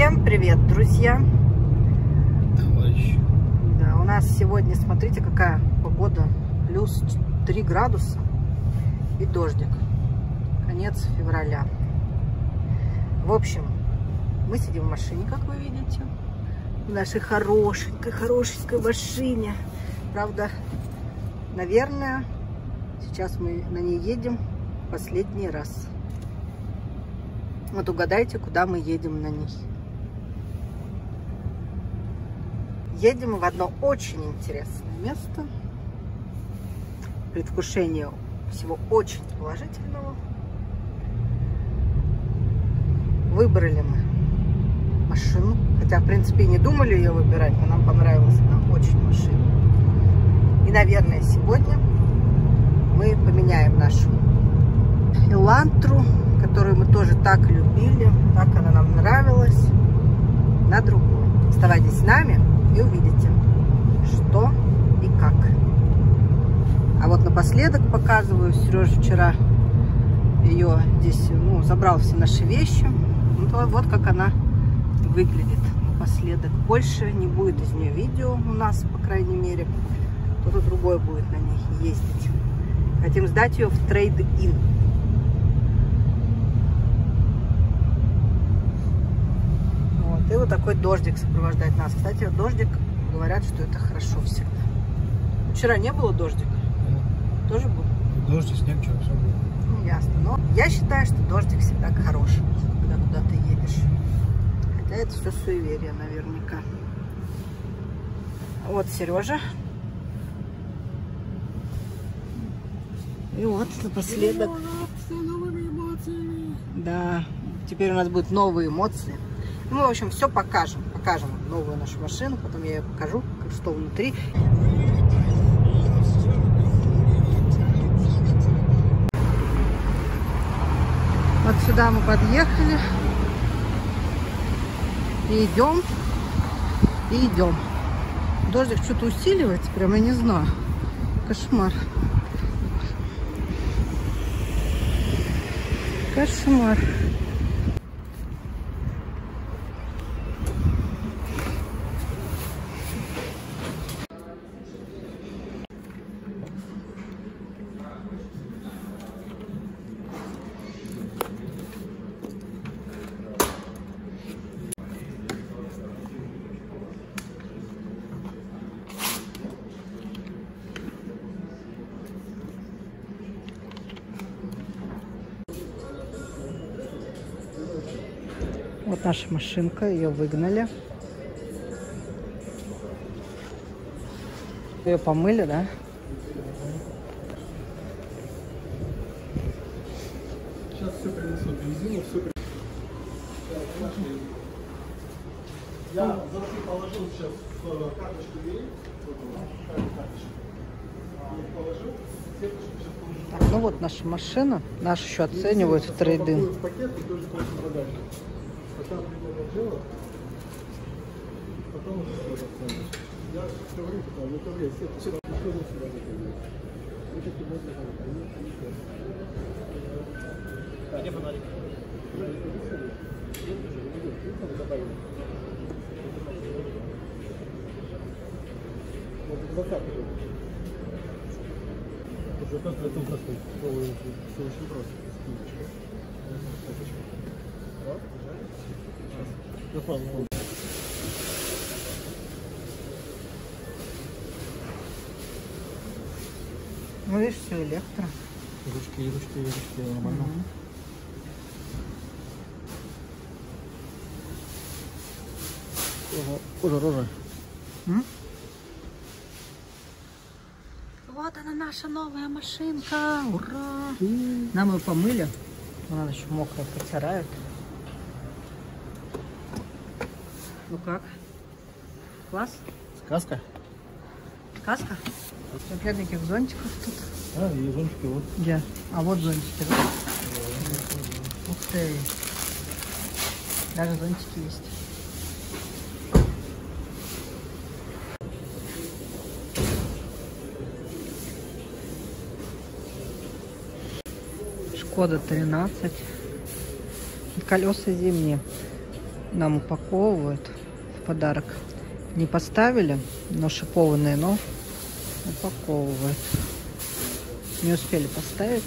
Всем привет, друзья! Товарищ. Да, у нас сегодня, смотрите, какая погода. Плюс 3 градуса и дождик. Конец февраля. В общем, мы сидим в машине, как вы видите. В нашей хорошенькой машине. Правда, наверное, сейчас мы на ней едем последний раз. Вот угадайте, куда мы едем на ней. Едем в одно очень интересное место. Предвкушение всего очень положительного. Выбрали мы машину. Хотя, в принципе, и не думали ее выбирать, но нам понравилась она очень машина. И, наверное, сегодня мы поменяем нашу Элантру, которую мы тоже так любили, так она нам нравилась, на другую. Оставайтесь с нами и увидите, что и как. А вот напоследок показываю. Сережа вчера ее здесь, забрал все наши вещи. Вот как она выглядит напоследок. Больше не будет из нее видео у нас, по крайней мере. Кто-то другой будет на ней ездить. Хотим сдать ее в трейд-ин. И вот такой дождик сопровождает нас. Кстати, дождик, говорят, что это хорошо всегда. Вчера не было дождика? Тоже был? Дождь и снег, что все было. Ну, ясно. Но я считаю, что дождик всегда хороший, когда куда-то едешь. Хотя это все суеверие наверняка. Вот Сережа. И вот напоследок. Да, теперь у нас будут новые эмоции. Мы, в общем, все покажем. Покажем новую нашу машину, потом я ее покажу, что внутри. Вот сюда мы подъехали. И идем. И идем. Дождик что-то усиливается, прям я не знаю. Кошмар. Кошмар. Вот наша машинка, ее выгнали. Ее помыли, да? Сейчас все принесут, бензину, все принесут. Я положил сейчас карточку ей. Положил. Так, ну вот наша машина. Нашу еще оценивают в трейд-ин. Пока придумал дело, потом уже оценишь. Я говорю, что в это время все пришло на себя заходить. Вот эти вот заходить. А где фонарик? Вот 20-й. Уже как-то это такой. Все очень просто. Ну, видишь, все электро. Ручки, нормально. Рожа. Вот она, наша новая машинка. Ура! Нам ее помыли. Она еще мокрая, протирают. Ну как? Класс? Сказка? Сказка? Нет никаких зонтиков тут. А, и зонтики вот. Где? А вот зонтики, да? Ух ты. Даже зонтики есть. Шкода 13. Колеса зимние. нам упаковывают в подарок. Не поставили, но шипованные, но упаковывают. Не успели поставить.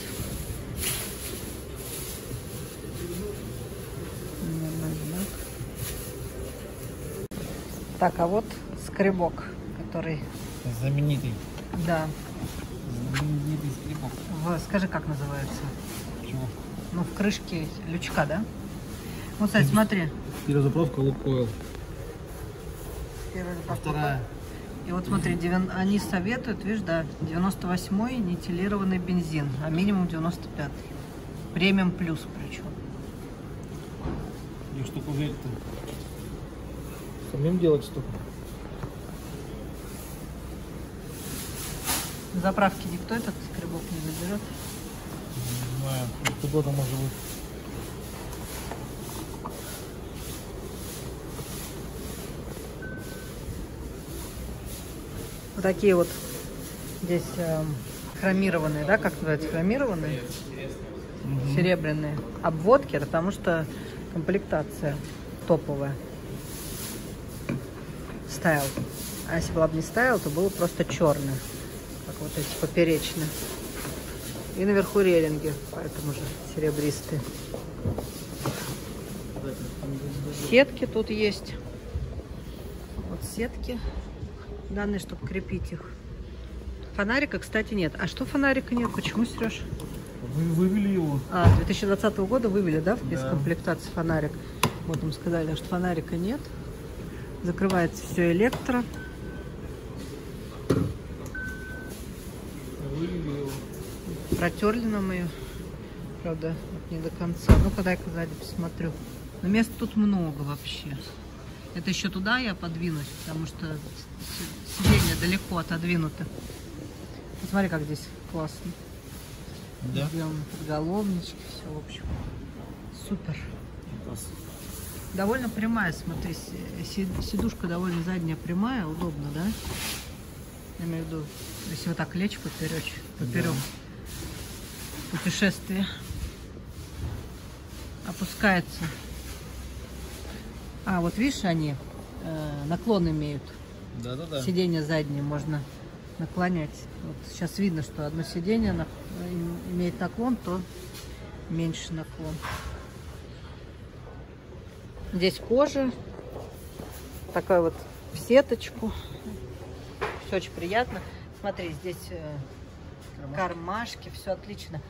Так, а вот скребок, который... Знаменитый. Да. Знаменитый скребок. Скажи, как называется? Чего? Ну, в крышке лючка, да? Вот, кстати, смотри. Первая заправка Лукойл. Вторая. И вот смотри, они советуют, видишь, да, 98-й нитилированный бензин, а минимум 95-й. Премиум плюс причем. И что поверить-то? Самим делать что? Заправки никто этот скребок не заберет? Не знаю, что-то может быть. Вот такие вот здесь хромированные, да, как называется, хромированные? Серебряные обводки, потому что комплектация топовая. Стайл. А если была бы не стайл, то было просто черное, как вот эти поперечные. И наверху релинги, поэтому же серебристые. Сетки тут есть. Вот сетки данные, чтобы крепить их. Фонарика, кстати, нет. А что фонарика нет? Почему, Сереж? Вы вывели его. 2020 года вывели, да, без Да. комплектации фонарик. Вот им сказали, что фонарика нет. Закрывается все электро. Вывели его. Протерли нам ее. Правда, вот не до конца. Ну-ка, дай-ка сзади посмотрю. Но места тут много вообще. Это еще туда я подвинусь, потому что сиденье далеко отодвинуто. Посмотри, как здесь классно. Да. Сделаны подголовнички, все, в общем. Супер. Класс. Довольно прямая, смотри, сидушка довольно задняя прямая, удобно, да? Я имею в виду, если вот так лечь поперек, Да. путешествие. Опускается. А, вот видишь, они наклон имеют. Да-да-да. Сиденье заднее можно наклонять. Вот сейчас видно, что одно сиденье имеет наклон, то меньше наклон. Здесь кожа, такая вот в сеточку. Все очень приятно. Смотри, здесь кармашки, все отлично.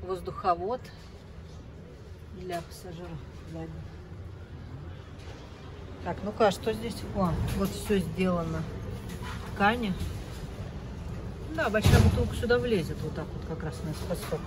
Воздуховод для пассажиров сзади. Так, ну-ка, что здесь? О, вот все сделано в ткани. Да, большая бутылка сюда влезет, вот так вот как раз наискосок.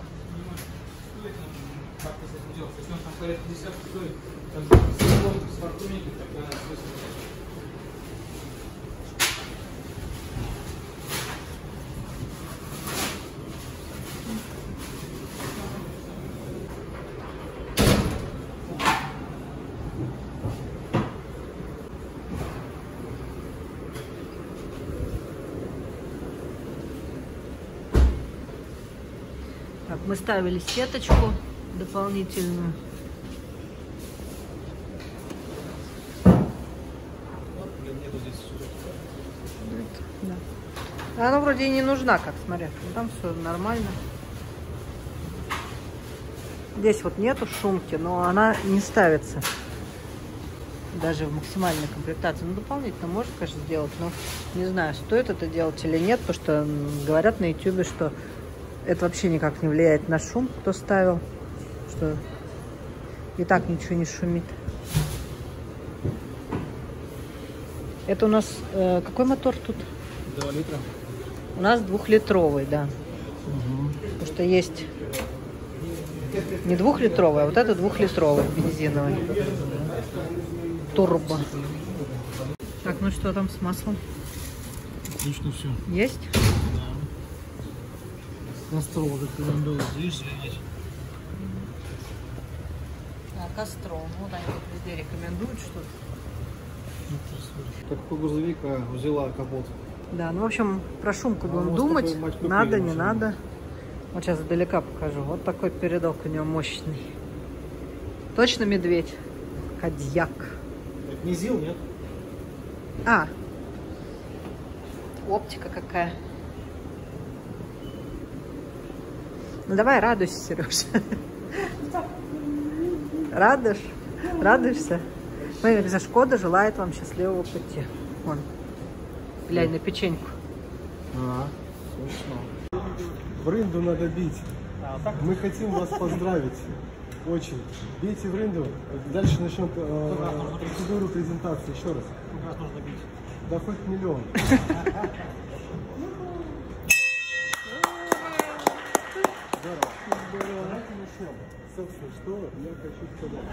Так, мы ставили сеточку дополнительную. Да. Она вроде и не нужна, как смотря. Там все нормально. Здесь вот нету шумки, но она не ставится. Даже в максимальной комплектации. Ну, дополнительно можно, конечно, сделать, но не знаю, стоит это делать или нет, потому что говорят на YouTube, что это вообще никак не влияет на шум, кто ставил, что и так ничего не шумит. Это у нас какой мотор тут? 2 литра. У нас 2-литровый, да. Угу. Потому что есть не 2-литровый, а вот это 2-литровый бензиновый. Турбо. Так, ну что там с маслом? Отлично все. Есть? Кастрол рекомендую. Видишь, есть. Кастрол. Вот они тут везде рекомендуют что-то. Как по грузовика взяла капот. Да, ну в общем, про шумку будем вот думать. такой мать купили Надо, не машину. надо. Вот сейчас издалека покажу. Вот такой передок у него мощный. Точно медведь? Кадьяк. Это не ЗИЛ, нет? А, оптика какая. Ну давай, радуйся, Сереж. Радуешься? Смотри, Шкода желает вам счастливого пути. Вон, глянь на печеньку. Смешно. Брынду надо бить. Мы хотим вас поздравить. Очень. Бейте брынду. Дальше начнем процедуру презентации. Еще раз. Сколько раз нужно бить? Да хоть миллион. Здорово. Давайте начнем. Собственно, что я хочу сказать.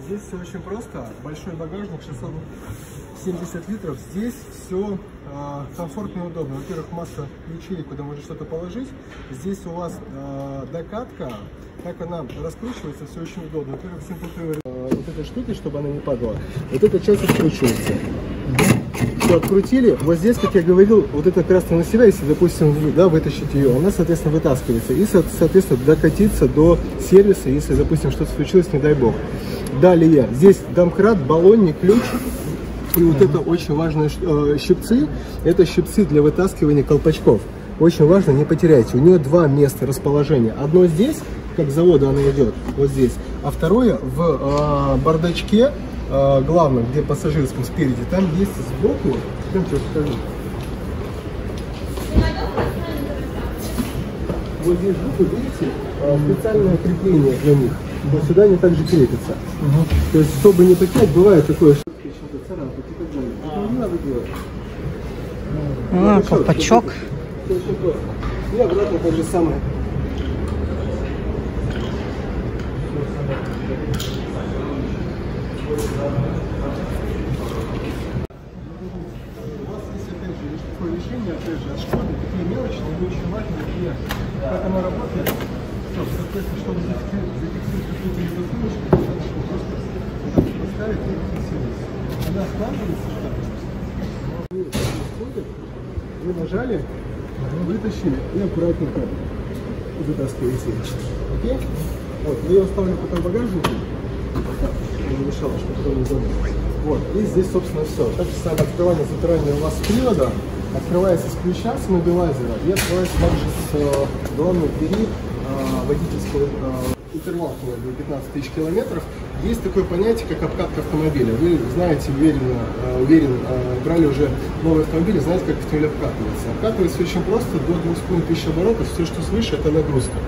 Здесь все очень просто. Большой багажник, 670 литров. Здесь все комфортно и удобно. Во-первых, масса ячеек, куда можно что-то положить. Здесь у вас докатка. Как она раскручивается, все очень удобно. Во-первых, вот этой штуки, чтобы она не падала. Вот эта часть откручивается. Все открутили. Вот здесь, как я говорил, вот эта красная на себя, если, допустим, вытащить ее, она, соответственно, вытаскивается. И, соответственно, докатиться до сервиса, если, допустим, что-то случилось, не дай бог. Далее, здесь домкрат, баллонник, ключ. И вот это очень важные щипцы. Это щипцы для вытаскивания колпачков. Очень важно, не потеряйте. У нее два места расположения. Одно здесь, как с завода она идет, вот здесь. А второе в бардачке, главном, где пассажирском спереди. Там есть сбоку. Пойдемте, я покажу. Вот здесь сбоку, видите, специальное крепление для них. Вот сюда они также крепятся. То есть, чтобы не потерять, бывает такое, что царапать и так далее. Это не надо делать. Колпачок. Очень просто. И обратно то же самое. У вас есть, опять же, такое решение, опять же, от Шкоды, такие мелочи, но очень важно, как оно работает. Все, соответственно, чтобы зафиксировать какую-то незасылочку, достаточно просто поставить и зафиксировать. Когда складывается что-то, вы нажали, вытащили и аккуратненько вытаскиваете. Окей? Вот, я ее ставлю потом в багажнике, чтобы не мешало, чтобы потом не забыл. Вот, и здесь, собственно, все. Так же самое открывание, запирание у вас с привода, открывается с ключа, с мобилайзера, и открывается также с главной двери водительского интервал до 15 тысяч километров. Есть такое понятие, как обкатка автомобиля. Вы знаете, уверен, брали уже новые автомобили, знаете, как автомобиль обкатывается. Обкатывается очень просто, до 2500 оборотов, все, что свыше, это нагрузка.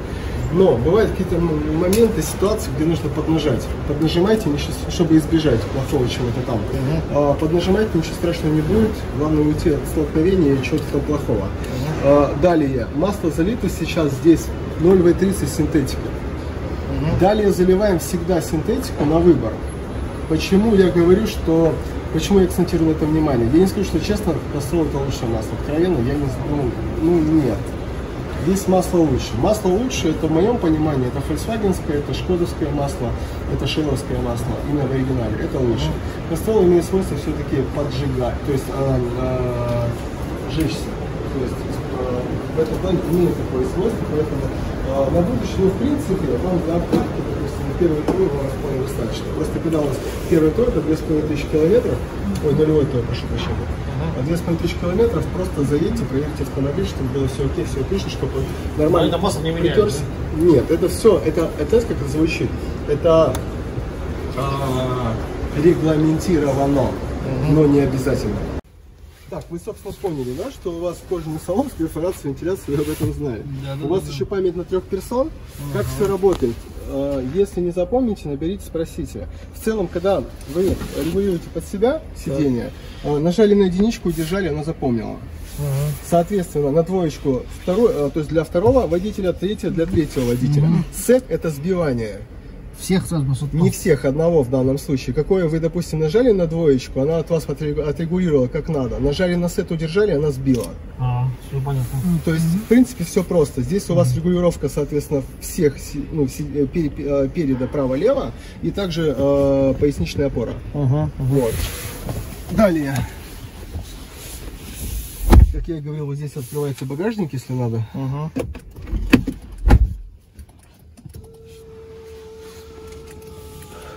Но бывают какие-то моменты, ситуации, где нужно поднажать. Поднажимайте, чтобы избежать плохого чего-то там. Поднажимайте, ничего страшного не будет. Главное уйти от столкновения и чего-то там плохого. Далее, масло залито сейчас здесь 0В30 синтетика. Далее заливаем всегда синтетику на выбор. Почему я говорю, что... Почему я акцентирую на это внимание? Я не скажу, что честно, Castrol это лучшее масло. Откровенно, я не... нет. Здесь масло лучше. Масло лучше, это в моем понимании, это фольксвагенское, это шкодовское масло, это шелловское масло, именно в оригинале, это лучше. Castrol имеет свойство все-таки поджигать, то есть жечься. То есть в этом плане имеет такое свойство, поэтому на будущее, в принципе, вам для обкатки, допустим, на первый трой у вас вполне достаточно. Просто когда у вас первый трой, это 2500 километров, ой, нулевой трой, прошу прощения. 2500 километров, просто заедьте, проверьте автомобиль, чтобы было все окей, все отлично, чтобы нормально. Это масло не меняется? Нет, это все, это как это звучит, это регламентировано, но не обязательно. Так, вы, собственно, поняли, да, что у вас кожаный салон с перфорацией вентиляции, вы об этом знали. У вас еще память на 3 персон. Как все работает? Если не запомните, наберите, спросите. В целом, когда вы регулируете под себя сиденье, нажали на единичку, удержали, она запомнила. Соответственно, на двоечку, то есть для второго водителя, третье для третьего водителя. Сет это сбивание. Всех сразу не всех, одного в данном случае. Какое вы, допустим, нажали на двоечку, она от вас отрегулировала как надо. Нажали на сет, удержали, она сбила. Все понятно. То есть, в принципе, все просто. Здесь у вас регулировка, соответственно, всех переда право-лево и также поясничная опора. Вот. Далее. Как я и говорил, вот здесь открывается багажник, если надо.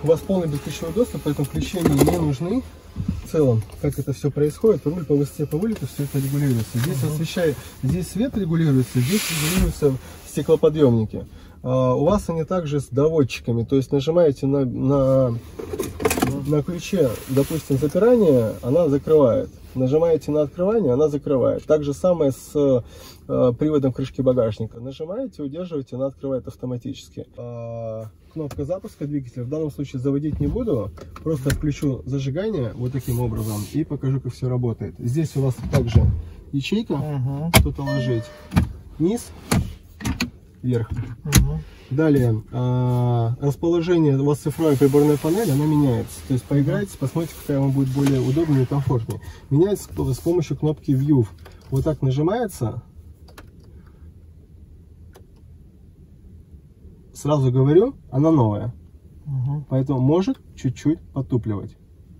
у вас полный бесключевой доступ, поэтому ключи не нужны. В целом, как это все происходит, руль по высоте, по вылету, все это регулируется. Здесь освещает, здесь свет регулируется, здесь регулируются стеклоподъемники. У вас они также с доводчиками, то есть нажимаете на ключе, допустим, запирание, она закрывает. Нажимаете на открывание, она закрывает. Так же самое с приводом крышки багажника. Нажимаете, удерживаете, она открывает автоматически. Кнопка запуска двигателя. В данном случае заводить не буду. Просто включу зажигание вот таким образом и покажу, как все работает. Здесь у вас также ячейка, что-то ложить. Низ, вверх. Далее, расположение, у вас цифровая приборная панель, она меняется. То есть поиграйте, посмотрите, какая вам будет более удобнее и комфортнее. Меняется с помощью кнопки View. Вот так нажимается. Сразу говорю, она новая. Поэтому может чуть-чуть потупливать.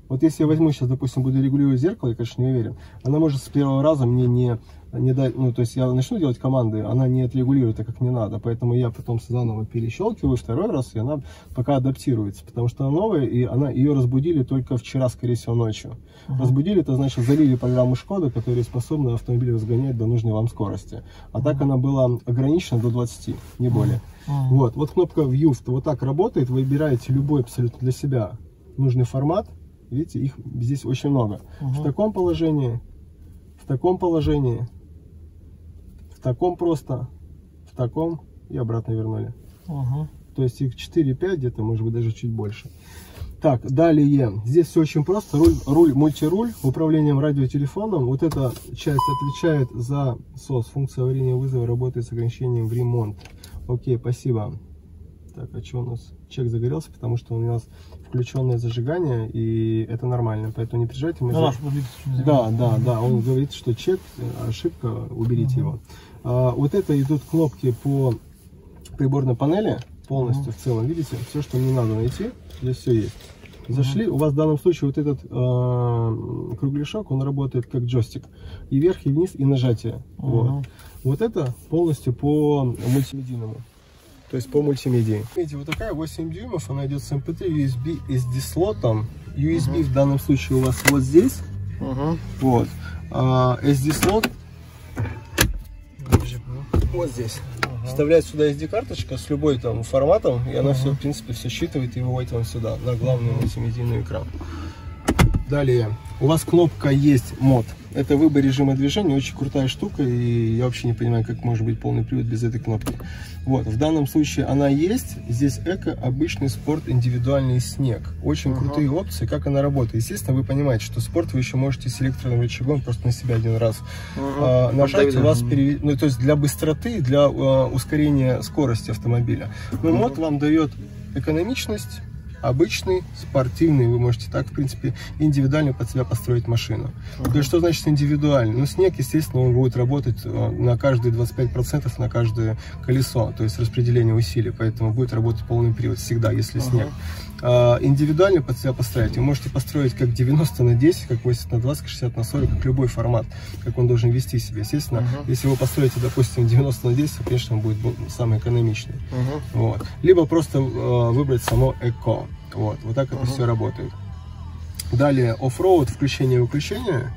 Вот если я возьму сейчас, допустим, буду регулировать зеркало, я, конечно, не уверен, она может с первого раза мне не дать, ну, то есть я начну делать команды, она не отрегулирует так, как не надо, поэтому я потом заново перещелкиваю второй раз, и она пока адаптируется, потому что она новая, и ее разбудили только вчера, скорее всего, ночью. Разбудили, это значит, залили программу Шкода, которая способна автомобиль разгонять до нужной вам скорости. А так она была ограничена до 20, не более. Вот кнопка View вот так работает, вы выбираете любой абсолютно для себя нужный формат. Видите, их здесь очень много. В таком положении, в таком положении, в таком просто, в таком и обратно вернули. То есть их 4-5, где-то, может быть, даже чуть больше. Так, далее. Здесь все очень просто. Руль мультируль, управлением радиотелефоном. Вот эта часть отвечает за СОС. Функция аварийного вызова работает с ограничением в ремонт. Окей, спасибо. Так, а что у нас? Чек загорелся, потому что у нас включенное зажигание, и это нормально, поэтому не переживайте. Да, он говорит, что чек, ошибка, уберите его. Вот это идут кнопки по приборной панели, полностью в целом, видите, все, что мне надо найти, здесь все есть. Зашли, у вас в данном случае вот этот кругляшок, он работает как джойстик, и вверх, и вниз, и нажатие. Вот это полностью по мультимедийному. То есть по мультимедии. Видите, вот такая 8 дюймов, она идет с MP3, USB, SD слотом. USB в данном случае у вас вот здесь. Вот. SD слот вот здесь. Вставляет сюда SD карточка с любой там форматом, и она все, в принципе, все считывает и выводит вам сюда, на главный мультимедийный экран. Далее, у вас кнопка есть мод. Это выбор режима движения, очень крутая штука, и я вообще не понимаю, как может быть полный привод без этой кнопки. Вот, в данном случае она есть. Здесь эко, обычный спорт, индивидуальный снег. Очень крутые опции, как она работает. Естественно, вы понимаете, что спорт вы еще можете с электронным рычагом просто на себя один раз нажать, у вас ну, то есть для быстроты, для ускорения скорости автомобиля. Но мод вам дает экономичность. Обычный, спортивный, вы можете так, в принципе, индивидуально под себя построить машину. То есть, что значит индивидуальный? Ну, снег, естественно, он будет работать на каждые 25%, на каждое колесо, то есть распределение усилий, поэтому будет работать полный привод всегда, если снег. Индивидуально под себя построить. Вы можете построить как 90 на 10, как 80 на 20, 60 на 40, как любой формат, как он должен вести себя. Естественно, если вы построите, допустим, 90 на 10, то, конечно, он будет самый экономичный. Вот. Либо просто выбрать само эко. Вот так это все работает. Далее, оффроуд, включение и выключение,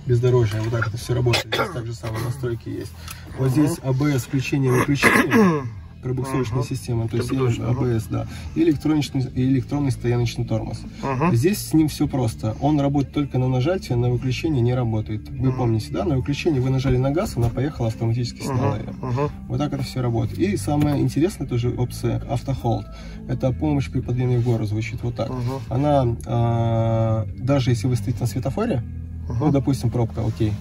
бездорожье, вот так это все работает. Здесь также самые настройки есть. Вот здесь ABS, включение и выключение. Пробуксовочная система, то есть ABS, да, и электронный стояночный тормоз. Здесь с ним все просто. Он работает только на нажатие, на выключение не работает. Вы помните, да, на выключение вы нажали на газ, она поехала, автоматически сняла ее. Вот так это все работает. И самая интересная тоже опция автохолд. Это помощь при подъеме в гору, звучит вот так. Она, даже если вы стоите на светофоре, ну, допустим, пробка, окей.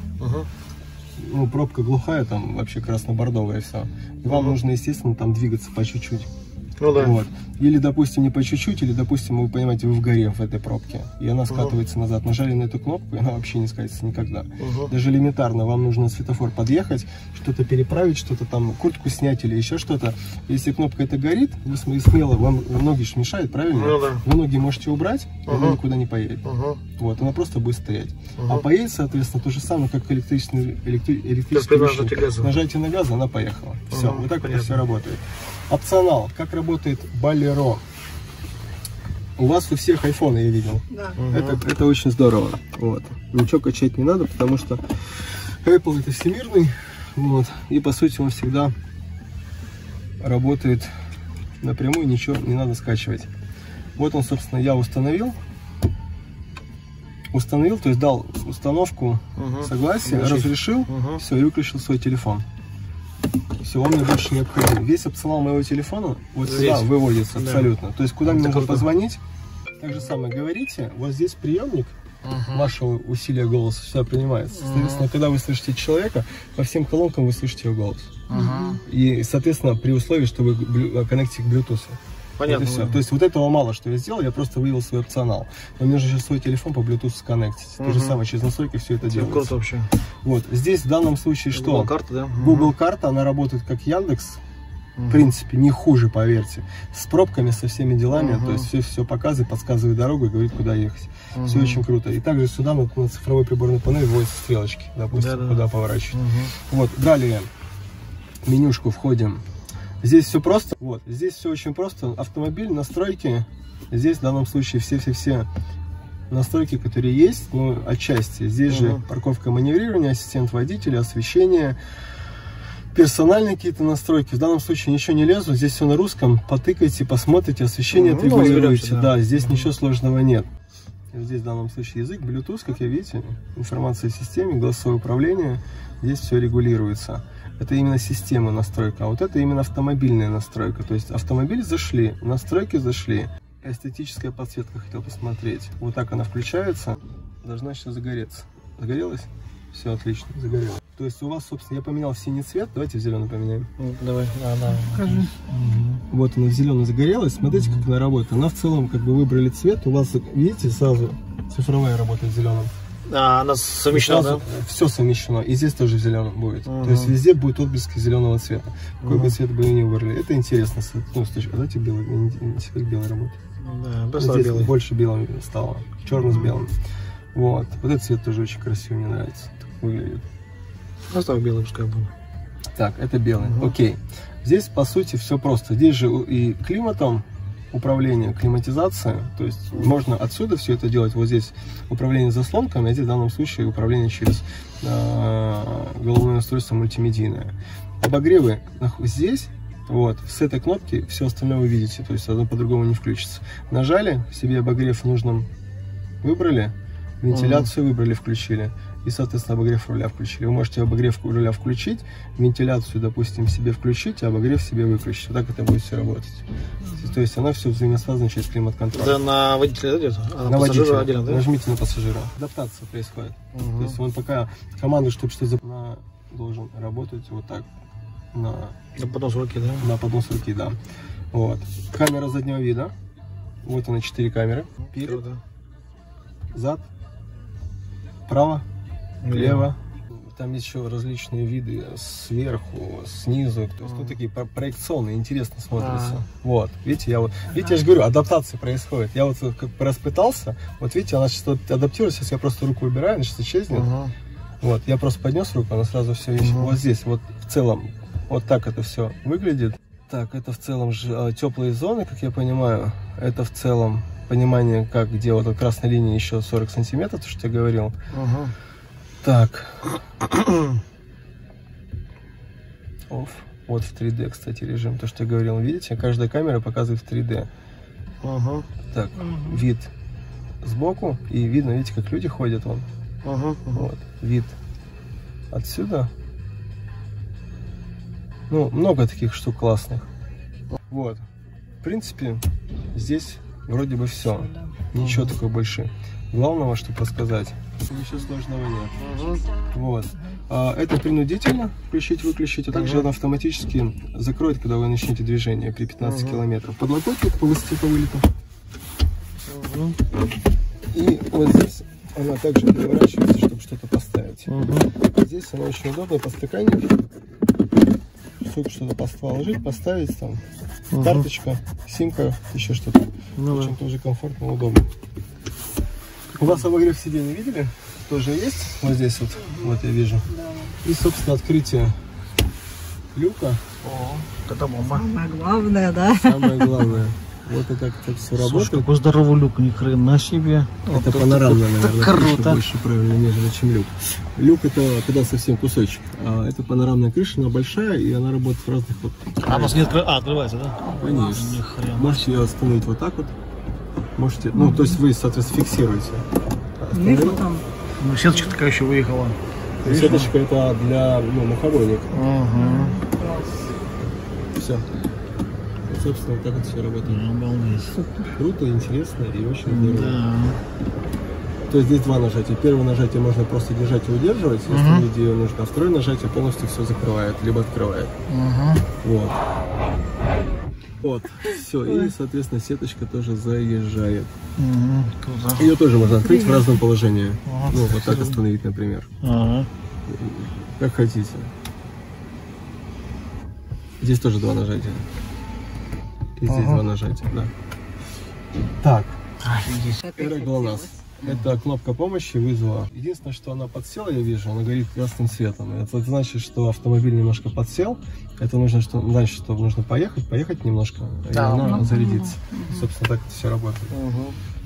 Ну, пробка глухая, там вообще красно-бордовая все. И вам нужно, естественно, там двигаться по чуть-чуть. Ну, да. Вот. Или, допустим, не по чуть-чуть, или, допустим, вы понимаете, вы в горе в этой пробке, и она скатывается назад. Нажали на эту кнопку, и она вообще не скатится никогда. Даже элементарно, вам нужно на светофор подъехать, что-то переправить, что-то там, куртку снять или еще что-то. Если кнопка эта горит, вы смело, вам ноги ж мешают, правильно? Ну, да. Вы ноги можете убрать, и она никуда не поедет. Вот, она просто будет стоять. А поедет, соответственно, то же самое, как электрический машин. Нажатие на газ, она поехала. Все, вот так это все работает. Опционал. Как работает Болеро? У вас у всех айфоны, я видел. Да. Это очень здорово. Вот. Ничего качать не надо, потому что Apple это всемирный. Вот. И по сути он всегда работает напрямую, ничего не надо скачивать. Вот он, собственно, я установил, то есть дал установку, согласие, разрешил, все, и выключил свой телефон. Все, он мне больше не необходим. Весь опционал моего телефона вот сюда выводится абсолютно. То есть куда мне можно позвонить, так же самое говорите, вот здесь приемник вашего усилия голоса сюда принимается. Соответственно, когда вы слышите человека, по всем колонкам вы слышите его голос. И, соответственно, при условии, что вы коннектите к Bluetooth. Понятно. Вот все. То есть вот этого мало, что я сделал, я просто вывел свой опционал. Но мне нужно сейчас свой телефон по Bluetooth сконнектить. То же самое, через настройки все это делается. Круто вообще. Вот, здесь в данном случае что? Google карта, да? Google карта, она работает как Яндекс. В принципе, не хуже, поверьте. С пробками, со всеми делами. То есть все показывает, подсказывает дорогу и говорит, куда ехать. Все очень круто. И также сюда на цифровой приборной панели вводятся стрелочки, допустим, куда поворачивать. Вот, далее в менюшку входим. Здесь все просто. Вот, здесь все очень просто. Автомобиль, настройки. Здесь в данном случае все настройки, которые есть, ну, отчасти. Здесь же парковка, маневрирование, ассистент водителя, освещение, персональные какие-то настройки. В данном случае ничего не лезу. Здесь все на русском. Потыкайте, посмотрите, освещение отрегулируйте. Да, здесь ничего сложного нет. Здесь в данном случае язык, Bluetooth, как я видите, информация о системе, голосовое управление. Здесь все регулируется. Это именно система настройка, а вот это именно автомобильная настройка. То есть автомобиль зашли, настройки зашли. Эстетическая подсветка хотел посмотреть. Вот так она включается. Должна сейчас загореться. Загорелась? Все отлично, загорелось. То есть у вас, собственно, я поменял в синий цвет. Давайте в зеленый поменяем. Давай, покажи. Вот она в зеленый загорелась. Смотрите, как она работает. Она в целом, как бы выбрали цвет. У вас, видите, сразу цифровая работает в зеленом. Она совмещена, да? Все совмещено. И здесь тоже в зеленом будет. То есть везде будет отблески зеленого цвета. Какой бы цвет бы вы ни выбрали. Это интересно. Ну, давайте белый. Не всегда белый работает. Да, здесь белый. Больше белым стало. Черный с белым. Вот. Вот этот цвет тоже очень красивый, мне нравится. Так выглядит. Оставь белый, пускай будет. Так, это белый. Окей. Здесь, по сути, все просто. Здесь же и климатом управление, климатизация. То есть можно отсюда все это делать. Вот здесь управление заслонками, а здесь в данном случае управление через головное устройство мультимедийное. Обогревы здесь. Вот, с этой кнопки все остальное вы видите. То есть оно по-другому не включится. Нажали, себе обогрев в нужном выбрали. Вентиляцию выбрали, включили. И, соответственно, обогрев руля включили. Вы можете обогрев руля включить, вентиляцию, допустим, себе включить, а обогрев себе выключить. Вот так это будет все работать. То есть она все взаимосвязана через климат-контроль. Да, на водителя идет? А на водителя. отдельно, да? Нажмите на пассажира. Адаптация происходит. То есть он пока команду, чтобы что-то должен работать вот так. На поднос руки, да? На поднос руки, да. Вот. Камера заднего вида. Вот она, 4 камеры. Вперед, зад, право, лево. Там есть еще различные виды сверху, снизу. То есть, такие проекционные, интересно смотрятся. Вот, видите, я же говорю, адаптация происходит. Я вот как бы распытался, вот видите, она сейчас адаптируется, сейчас я просто руку убираю, она сейчас исчезнет. Вот, я просто поднес руку, она сразу все ищет. Вот здесь, вот в целом, вот так это все выглядит. Так, это в целом же теплые зоны, как я понимаю. Это в целом понимание, как, где вот от красной линии еще 40 сантиметров, то, что я говорил. Так. Off. Вот в 3D, кстати, режим. То, что я говорил, видите, каждая камера показывает в 3D. Так, вид сбоку. И видно, видите, как люди ходят вон. Вот, вид отсюда. Ну, много таких штук классных. Вот. В принципе, здесь вроде бы все. Ничего такого больше. Главного, чтобы рассказать. Ничего сложного нет. Вот. Это принудительно включить-выключить, а также она автоматически закроет, когда вы начнете движение при 15 километрах. Подлокотник по высоте по вылету. И вот здесь она также переворачивается, чтобы что-то поставить. Здесь она очень удобная, подстаканник. Что-то положить, поставить там. Карточка, симка, еще что-то. Очень тоже комфортно, удобно. У вас обогрев сидений видели? Тоже есть. Вот здесь вот, вот я вижу. И, собственно, открытие люка. Это бомба. Самое главное, да? Самое главное. Вот и как это все Слушай, работает. какой здоровый люк, ни хрена себе. Это панорамная, наверное, круто. крыша больше правильно, нежели чем люк. Люк это когда совсем кусочек, а это панорамная крыша, она большая и она работает в разных вот. А просто не открывается, да? Конечно. Ни хрена. Можете ее остановить вот так вот. Можете, ну то есть вы, соответственно, фиксируете. Там. Ну, сеточка такая еще выехала. Сеточка это для мухобойник. Ага. Все. Собственно, вот так вот все работает. Обалдеть. Круто, интересно и очень здорово. Да. То есть здесь два нажатия. Первое нажатие можно просто держать и удерживать, если видео нужно, а второе нажатие полностью все закрывает, либо открывает. Вот. Вот. Все. И, соответственно, сеточка тоже заезжает. Круто. Ее тоже можно открыть в разном положении. Ну, вот так остановить, например. Как хотите. Здесь тоже два нажатия. И здесь два нажатия, да. Так. Это ГЛОНАСС. Это кнопка помощи, вызова. Единственное, что она подсела, я вижу, она горит красным цветом. Это значит, что автомобиль немножко подсел. Это нужно, значит, что нужно поехать немножко, и она зарядится. Собственно, так это все работает.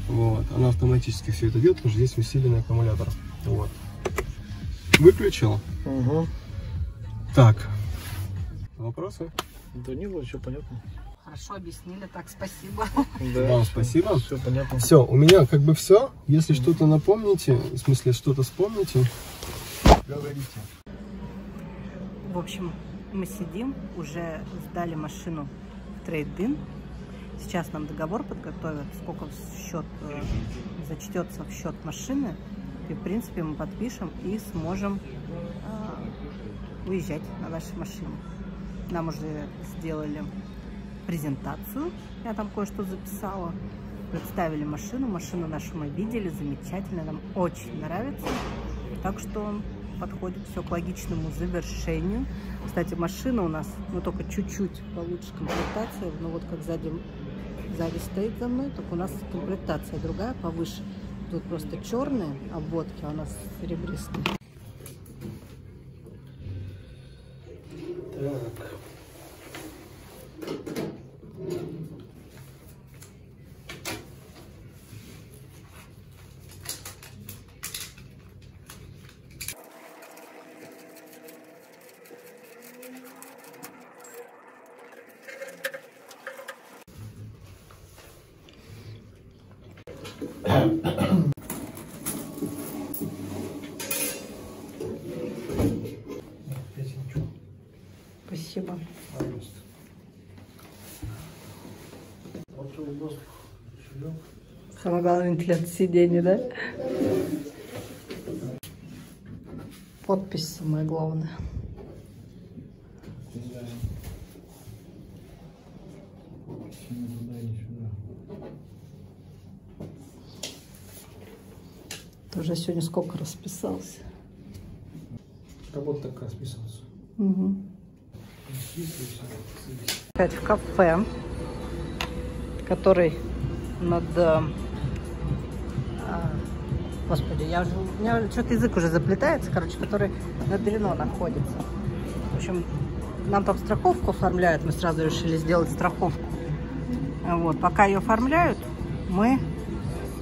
Вот. Она автоматически все это делает, потому что здесь усиленный аккумулятор. Вот. Выключил. Так. Вопросы? Да не было, все понятно. Хорошо объяснили, так, спасибо. Да, Вам спасибо. Все понятно. Все, у меня как бы все. Если что-то напомните, в смысле что-то вспомните, говорите. В общем, мы сидим, уже сдали машину в трейд-ин. Сейчас нам договор подготовят, сколько в счет зачтется в счет машины. И, в принципе, мы подпишем и сможем уезжать на нашей машине. Нам уже сделали презентацию, я там кое-что записала, представили машину, машину нашу мы видели, замечательно, нам очень нравится, так что подходит все к логичному завершению. Кстати, машина у нас, ну, только чуть-чуть получше комплектация, но вот как сзади стоит за мной, только у нас комплектация другая, повыше. Тут просто черные обводки, а у нас серебристые. Так. Спасибо. Самое главное, вентиляция сиденья, да? Подпись самое главное. Ты уже сегодня сколько расписался? Работа такая списывается. Угу. Опять в кафе, который над... Господи, у меня что-то язык уже заплетается, короче, который над Рено находится. В общем, нам там страховку оформляют, мы сразу решили сделать страховку. Вот, пока ее оформляют, мы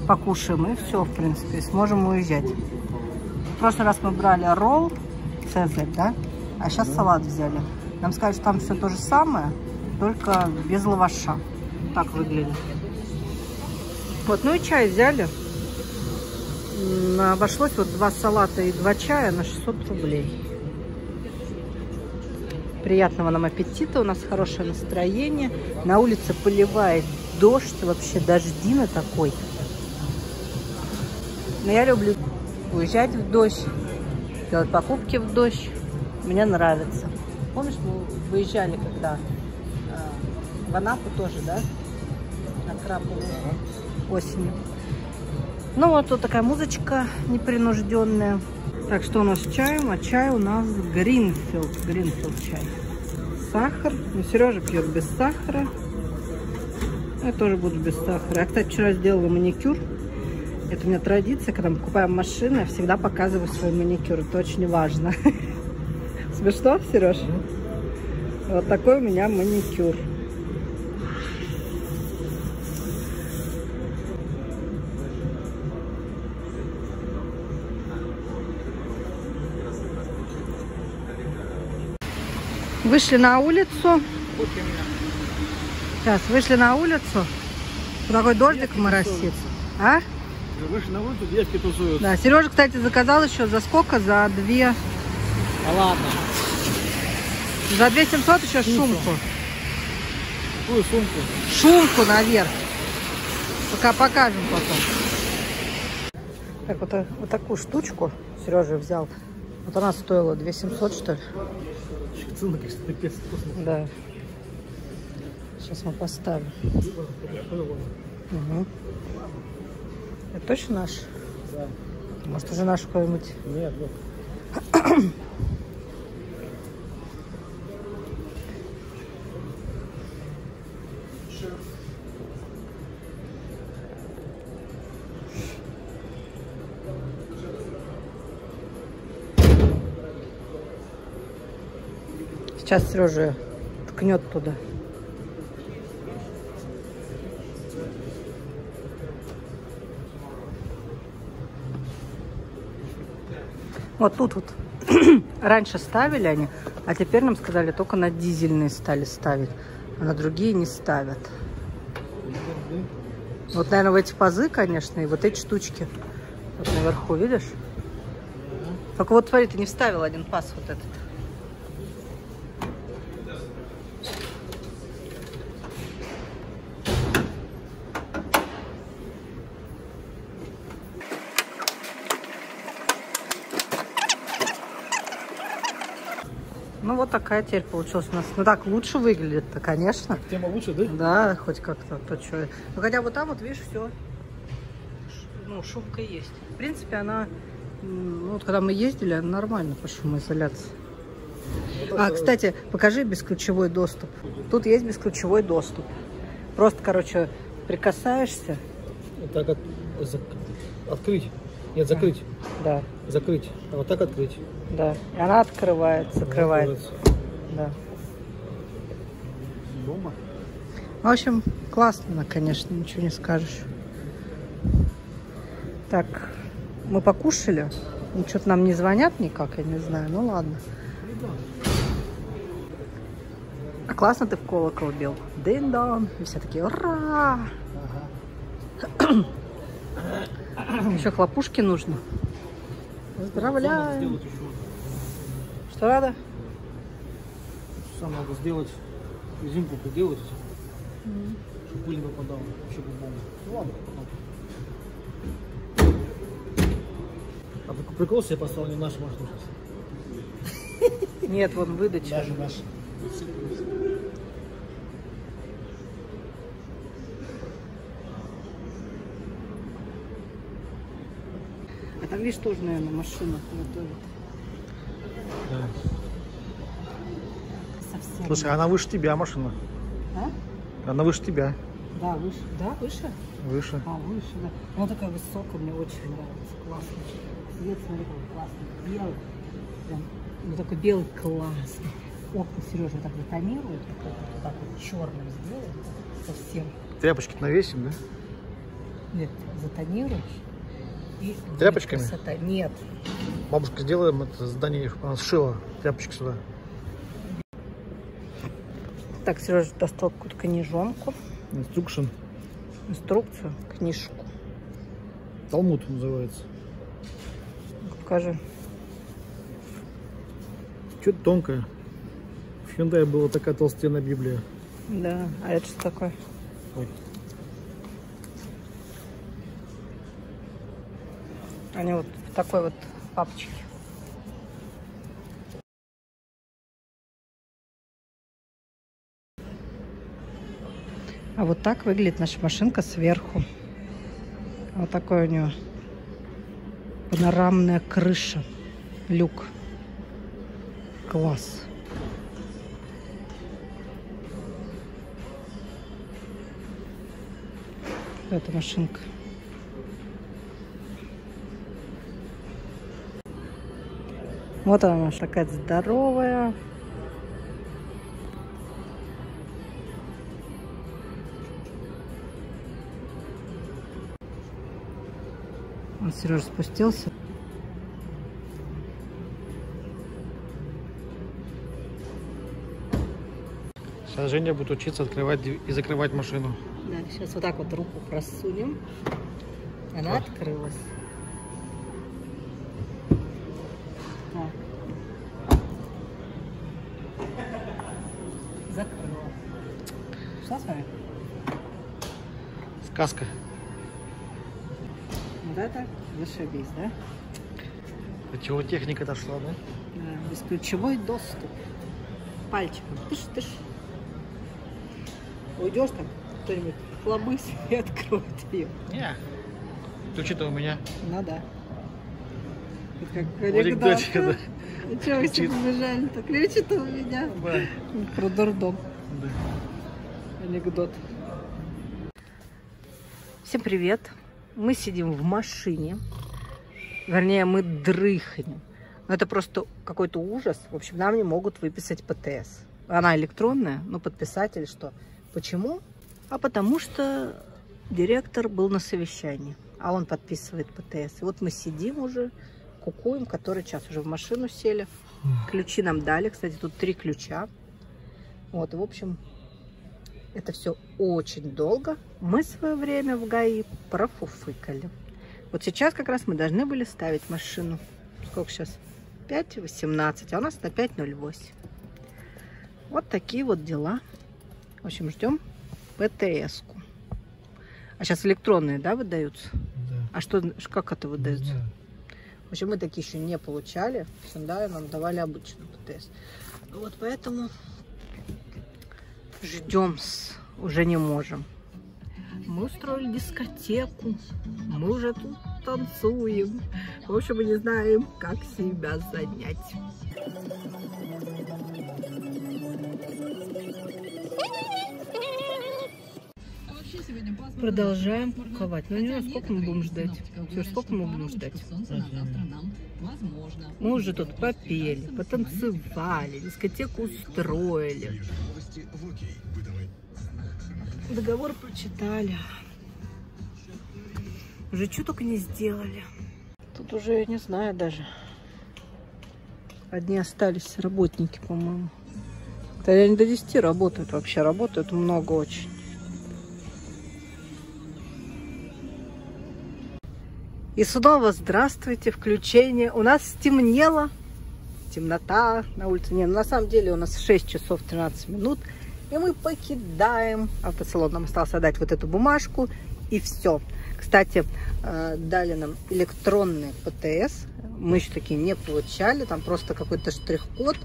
покушаем и все, в принципе, сможем уезжать. В прошлый раз мы брали ролл, Цезарь, да, а сейчас салат взяли. Нам сказали, что там все то же самое, только без лаваша. Так выглядит. Вот, ну и чай взяли. Обошлось вот 2 салата и 2 чая на 600 рублей. Приятного нам аппетита, у нас хорошее настроение. На улице поливает дождь, вообще дождина такой. Но я люблю уезжать в дождь, делать покупки в дождь. Мне нравится. Помнишь, мы выезжали когда в Анапу тоже, да? На Крапову осенью. Ну вот такая музычка непринужденная. Так, что у нас с чаем? А чай у нас Гринфилд. Гринфилд чай. Сахар. Ну, Сережа пьет без сахара. Я тоже буду без сахара. Я, кстати, вчера сделала маникюр. Это у меня традиция, когда мы покупаем машину, я всегда показываю свой маникюр. Это очень важно. Смешно, Сереж? Вот такой у меня маникюр. Вышли на улицу. Сейчас, вышли на улицу. Такой дождик моросит. А? Вышли на улицу, девки тусуют. Да, Сережа, кстати, заказал еще за сколько? За 2... А ладно. За 2700 еще шумку. Какую сумку? Шумку наверх. Пока покажем потом. Так, вот такую штучку Сережа взял. Вот она стоила 2700, что ли? Цены, конечно, пипец. Да. Сейчас мы поставим. Угу. Это точно наш? Да. Может, уже наш какой-нибудь? Нет, нет. Сейчас Сережа ткнет туда. Вот тут вот раньше ставили они, а теперь нам сказали, только на дизельные стали ставить, а на другие не ставят. Вот, наверное, в эти пазы, конечно, и вот эти штучки. Вот наверху, видишь? Только вот, смотри, ты не вставил один паз вот этот. Ну, вот такая теперь получилась у нас. Ну, так лучше выглядит-то, конечно. Тема лучше, да? Да, хоть как-то, то что. Ну, хотя вот там вот, видишь, все. Ну, шумка есть. В принципе, она, ну, вот когда мы ездили, она нормально по шумоизоляции. А, кстати, покажи бесключевой доступ. Тут есть бесключевой доступ. Просто, короче, прикасаешься. Вот так открыть. Нет, закрыть. Да, Закрыть. А вот так открыть. да. И она открывается, закрывается. Да. Дома. В общем, классно, конечно, ничего не скажешь. Так, мы покушали. Ну, что-то нам не звонят никак, я не знаю. Ну, ладно. А классно ты в колокол бил. Дин-дон. И все такие, ура! Еще хлопушки нужно. Поздравляем. Сделать еще. Что надо? Сам надо сделать, резинку приделать, чтобы пыль не попадала. Вообще по-моему. Ну ладно, потом. А такой прикол себе поставил, не нашу машину сейчас. Нет, вон выдача. Даже наша. А там, видишь, тоже, наверное, машина готовит. Да. Совсем. Слушай, она выше тебя машина. А? Она выше тебя. Да, выше. Да, выше? Выше. А, выше, да. Она такая высокая, мне очень нравится. Классно. Цвет, смотри, какой классный. Белый. Прям, ну, такой белый классный. Окна Сережа так затонирует. Вот так вот черным сделает. Совсем. Тряпочки навесим, да? Нет, затонируешь. И Тряпочками? Красота. Нет. Бабушка, сделаем это здание, чтобы она сшила тряпочки сюда. Так, Сережа достал какую-то книжонку. Инструкшн. Инструкцию, книжку. Талмуд называется. Покажи. Что-то тонкое. В Hyundai была такая толстенная Библия. Да, а это что такое? Ой. Они вот в такой вот папочке. А вот так выглядит наша машинка сверху. Вот такой у нее панорамная крыша. Люк. Класс. Эта машинка. Вот она наша такая здоровая. Он, Сережа, спустился. Женя будет учиться открывать и закрывать машину. Да, сейчас вот так вот руку просунем. Она открылась. Так. Закрыла. Что смотри? Сказка. Вот это зашибись, да? До чего техника дошла, да? Да, бесключевой доступ. Пальчиком. Тыш-тыш. Уйдешь там, кто-нибудь хлобысь и откроет ее. Не. Ключи-то у меня. Ну да. Это как В анекдот. анекдоте, да. Чего вы все побежали-то? Ключи-то у меня. Да. Про дурдом. Да. Анекдот. Всем привет. Мы сидим в машине. Вернее, мы дрыхнем. Но это просто какой-то ужас. В общем, нам не могут выписать ПТС. Она электронная, но подписать или что? Почему? А потому что директор был на совещании, а он подписывает ПТС. И вот мы сидим уже, кукуем, который час уже в машину сели. Ключи нам дали. Кстати, тут 3 ключа. Вот, в общем, это все очень долго. Мы свое время в ГАИ профуфыкали. Вот сейчас как раз мы должны были ставить машину. Сколько сейчас? 5:18, а у нас на 5:08. Вот такие вот дела. В общем, ждем ПТС-ку. А сейчас электронные, да, выдаются? Да. А что, как это выдается? В общем, мы такие еще не получали. В Hyundai нам давали обычную ПТС. Вот поэтому ждем, уже не можем. Мы устроили дискотеку. Мы уже тут танцуем. В общем, мы не знаем, как себя занять. Продолжаем куковать. Ну, не знаю, сколько мы будем ждать. Все, сколько мы будем ждать? Мы уже тут попели, потанцевали, дискотеку устроили. Договор прочитали. Уже что только не сделали. Тут уже, я не знаю даже. Одни остались работники, по-моему. Тогда они до 10 работают вообще. Работают много очень. И снова здравствуйте, включение. У нас стемнело. Темнота на улице. Не, ну, на самом деле у нас 6 часов 13 минут. И мы покидаем автосалон. Нам осталось отдать вот эту бумажку. И все. Кстати, дали нам электронный ПТС. Мы еще такие не получали. Там просто какой-то штрих-код.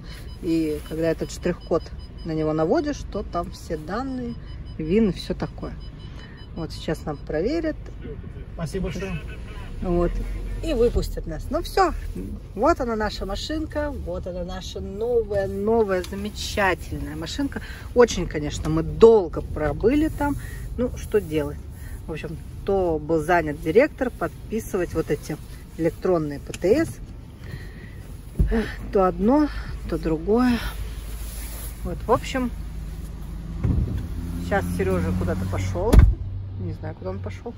И когда этот штрих-код на него наводишь, то там все данные, ВИН и все такое. Вот сейчас нам проверят. Спасибо большое. Вот. И выпустят нас. Ну все. Вот она наша машинка. Вот она наша новая, замечательная машинка. Очень, конечно, мы долго пробыли там. Ну, что делать? В общем, то был занят директор подписывать вот эти электронные ПТС. То одно, то другое. Вот, в общем, сейчас Сережа куда-то пошел. Не знаю, куда он пошел.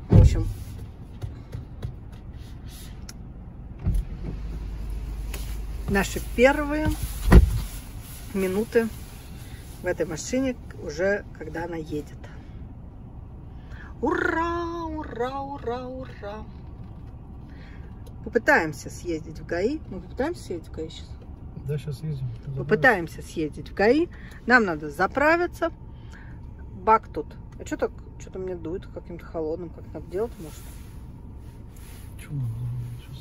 В общем, наши первые минуты в этой машине уже, когда она едет. Ура, ура, ура, ура. Попытаемся съездить в ГАИ. Мы попытаемся съездить в ГАИ сейчас? Да, сейчас ездим. Попытаемся съездить в ГАИ. Нам надо заправиться. Бак тут. А что так? Что-то мне дует каким-то холодным. Как надо делать, может? Чего?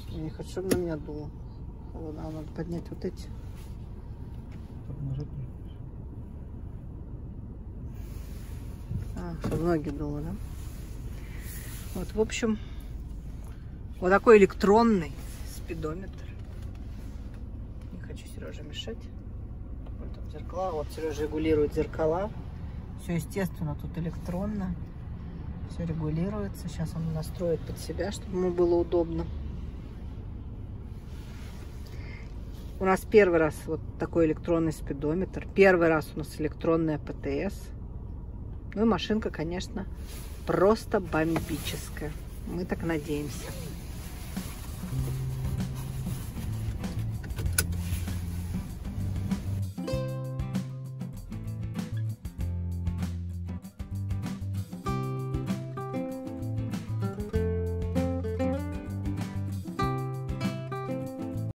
Я не хочу, чтобы на меня дуло. Холодно. Надо поднять вот эти. Чтобы ноги дуло, да? Вот, в общем, вот такой электронный спидометр. Не хочу Сереже мешать. Вот там зеркала. Вот Сережа регулирует зеркала. Все, естественно, тут электронно. Все регулируется. Сейчас он настроит под себя, чтобы ему было удобно. У нас первый раз вот такой электронный спидометр. Первый раз у нас электронная ПТС. Ну и машинка, конечно, просто бомбическая. Мы так надеемся.